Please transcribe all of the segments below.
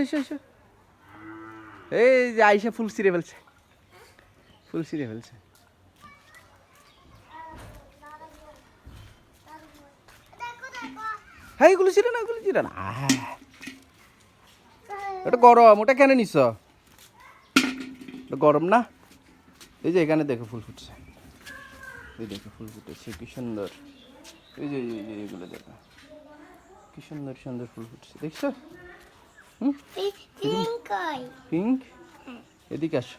এসো এসো। এই যে আইসা ফুল ছিঁড়ে ফেলছে, ফুল ছিঁড়ে ফেলছে। হ্যাঁ এগুলো ছিল না, এগুলো ছিল না। ওটা গরম, ওটা কেন নিছ? ওটা গরম না। এই যে এখানে দেখো ফুল ফুটছে, এই দেখো ফুল ফুটেছে কি সুন্দর। এই যে এগুলো দেখো কি সুন্দর সুন্দর ফুল ফুটছে, দেখছো? পিঙ্ক। এদিকে আসো,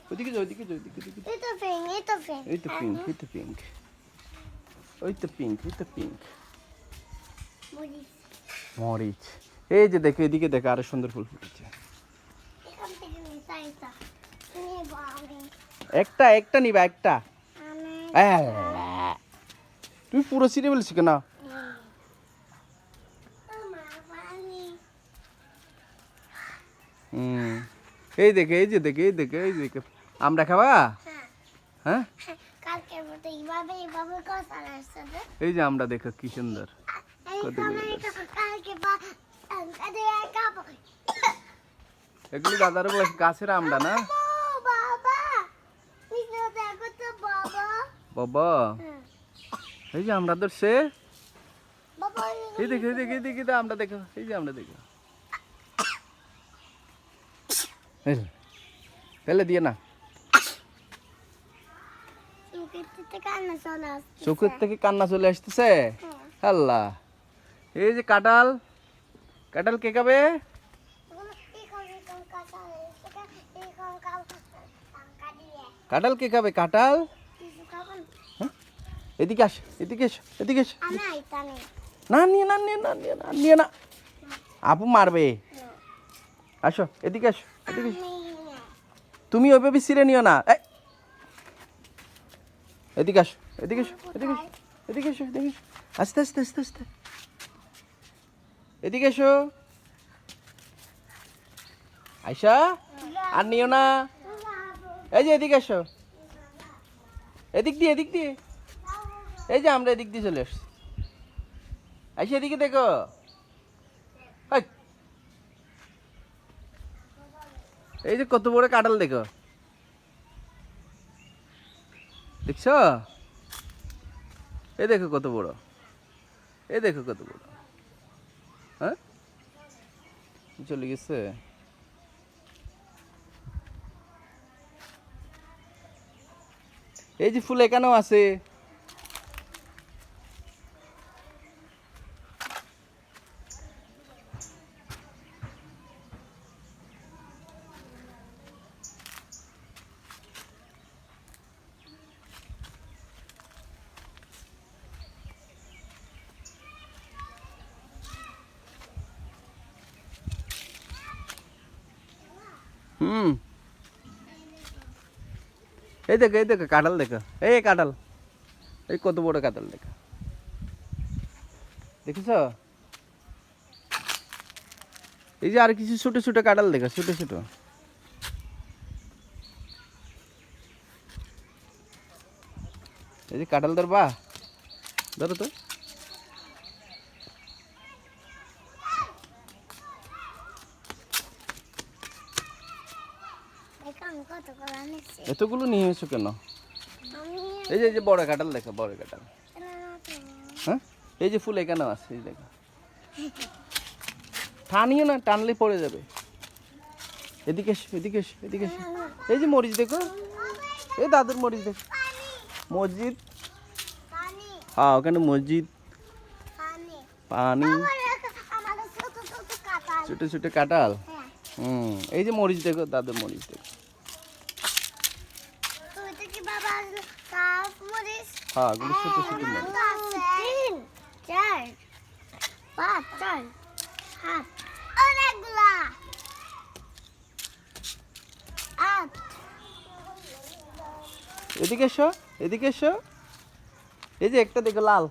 ওইদিকে যাও, ওইদিকে যাও, ওইদিকে ওইদিকে। এই তো পিঙ্ক, এই তো পিঙ্ক, এই তো পিঙ্ক, ওই তো পিঙ্ক, এই তো পিঙ্ক। মরিচ। এই যে দেখো এদিকে দেখো আরো সুন্দর ফুল ফুটেছে। একটা একটা নিবা একটা। তুমি পুরো ছিঁড়ে ফেলছি কেন? এই দেখে, এই যে দেখে, এই দেখে, এই দেখে। আমরা খাবা? হ্যাঁ এই যে আমরা দেখো কি সুন্দর। এগুলি দাদার গাছের আমরা না বাবা। এই যে আমরা ধরছে, এই দেখে, এই দেখে, এই দেখে আমরা দেখো, এই যে আমরা দেখো। ফেলে দিয়ে না, চোখের থেকে কান্না চলে আসতেছে। আল্লাহ। এই যে কাঁঠাল, কাঁঠাল কে খাবে? কাঁঠাল কে খাবে? কাঁঠাল এদিকে আস, এদিকে এসো, এদিকে এসো। না নিয়ে না, নিয়ে না, নিয়ে না, নিয়ে না, আপু মারবে। আসো এদিকে আসো, এদিকে এসো। তুমি ওইভাবে ছিঁড়ে নিও না। এদিকে আসো, এদিকে এসো, এদিকে এসো, এদিকে এসো, এদিকে এসো। আস্তে আস্তে আস্তে আস্তে এদিকে এসো। আয়শা আর নিও না। এই যে এদিকে এসো, এদিক দিয়ে, এদিক দিয়ে। এই যে আমরা এদিক দিয়ে চলে আসছি। আয়শা এদিকে দেখো। এই যে কত বড় কাঁঠাল দেখো, দেখছো? এই দেখো কত বড়, এই দেখো কত বড়। হ্যাঁ চলে গেছে। এই যে ফুল এখানেও আছে। এই দেখো, এই দেখো কাঁঠাল দেখো, এই কাঁঠাল, এই কত বড় কাঁঠাল দেখো, দেখেছ? এই যে আর কিছু ছোট ছোট কাঁঠাল দেখো, ছোট ছোট। এই যে কাঁঠাল ধরবা, ধরো তো। এতগুলো নিয়ে এসো কেন? এই যে বড় কাঁঠাল দেখো, বড় কাঁঠাল। হ্যাঁ এই যে ফুল এখানেও আছে, এই দেখো। টানিও না, টানলে পড়ে যাবে। এদিকে এসো, এদিকে এসো, এদিকে এসো। এই যে মরিচ দেখো, এই দাদুর মরিচ দেখো। মসজিদ, হ্যাঁ ওখানে মসজিদ, পানি, ছোট ছোট কাঁঠাল। এই যে মরিচ দেখো, দাদুর মরিচ দেখো। হ্যাঁ ওগুলো ছোট ছোট মরিচ। এদিকে এসো, এদিকে এসো। এই যে একটা দেখো লাল,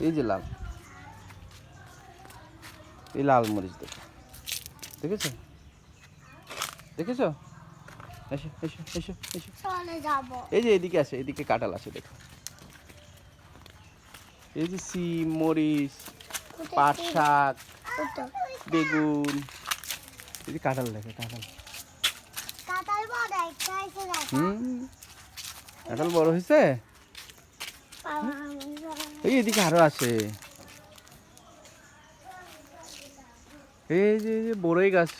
এই যে লাল, এই লাল মরিচ দেখো, দেখেছো? দেখেছো? এসো এসো এসো এসো। এই যে এদিকে আছে, এদিকে কাঁঠাল আছে দেখো। এই যে সিম, মরিচ, পাট শাক, উঠো বেগুন, এই যে কাঁঠাল দেখো কাঁঠাল। কাঁঠাল বড় একটা আছে দেখো কাঁঠাল বড় হয়েছে। বাবা এই এদিকে আরো আছে। এই যে বড়ই গাছ।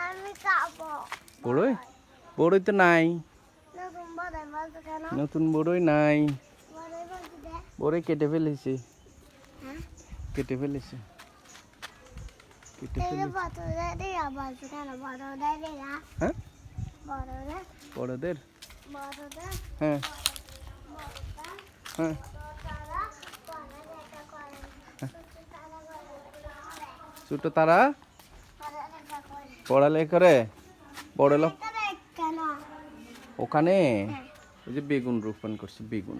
আমি খাবো বড়ই বড়ই তো নাই, নতুন বড় বলতো কেন নতুন বড়ই নাই। বড় বলতে দে বড়ই কেটে ফেলেছে, হ্যাঁ কেটে ফেলেছে, কেটে এই ফেলেছে। বড়দের দিয়া বলতো কেন বড়দের দিয়া হ্যাঁ বড়দের বড়দের, বড়দের হ্যাঁ বড়দের হ্যাঁ তারা পড়ালেখা করে ছোট তারা পড়ালেখা করে পড়ালেখা করে, বড় লোক করে কেন ওখানে। হ্যাঁ ওই যে বেগুন রোপণ করছে, বেগুন।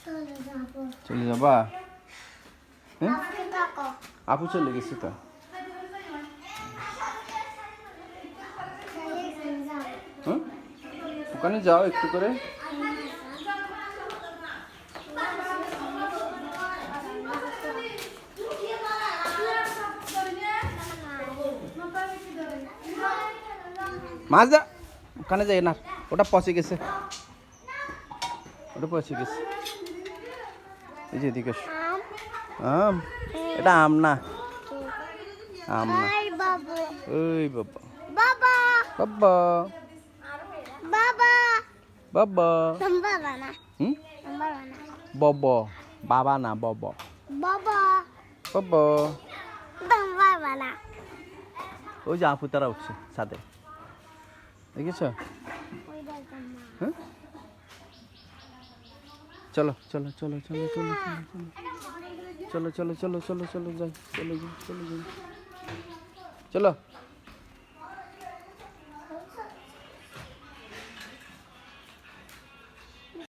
চলে যাবো চলে যাবা? হ্যাঁ আপনি থাকো আপু চলে গেছে তো। হ্যাঁ ওখানে যাও একটু করে। মাছ যা, ওখানে যাই না, ওটা পচে গেছে, ওটা পচে গেছে। এই যে এদিকে এসো। আম, এটা আম না, আম না। হাই বাবু ওই বাবা, বাবা বাবা, বাবা বাবা। বাবা না হুম বাবা না বব, বাবা না বব, বাবা বাবা। বাবা না ওই যে আপু তারা উঠছে ছাদে, দেখেছ? ওই দেখো মা হ্যাঁ চলো চলো চলো চলো চলো চলো চলো চলো চলো চলো চলো যাই, চলো যাই, চলো যাই, চলো।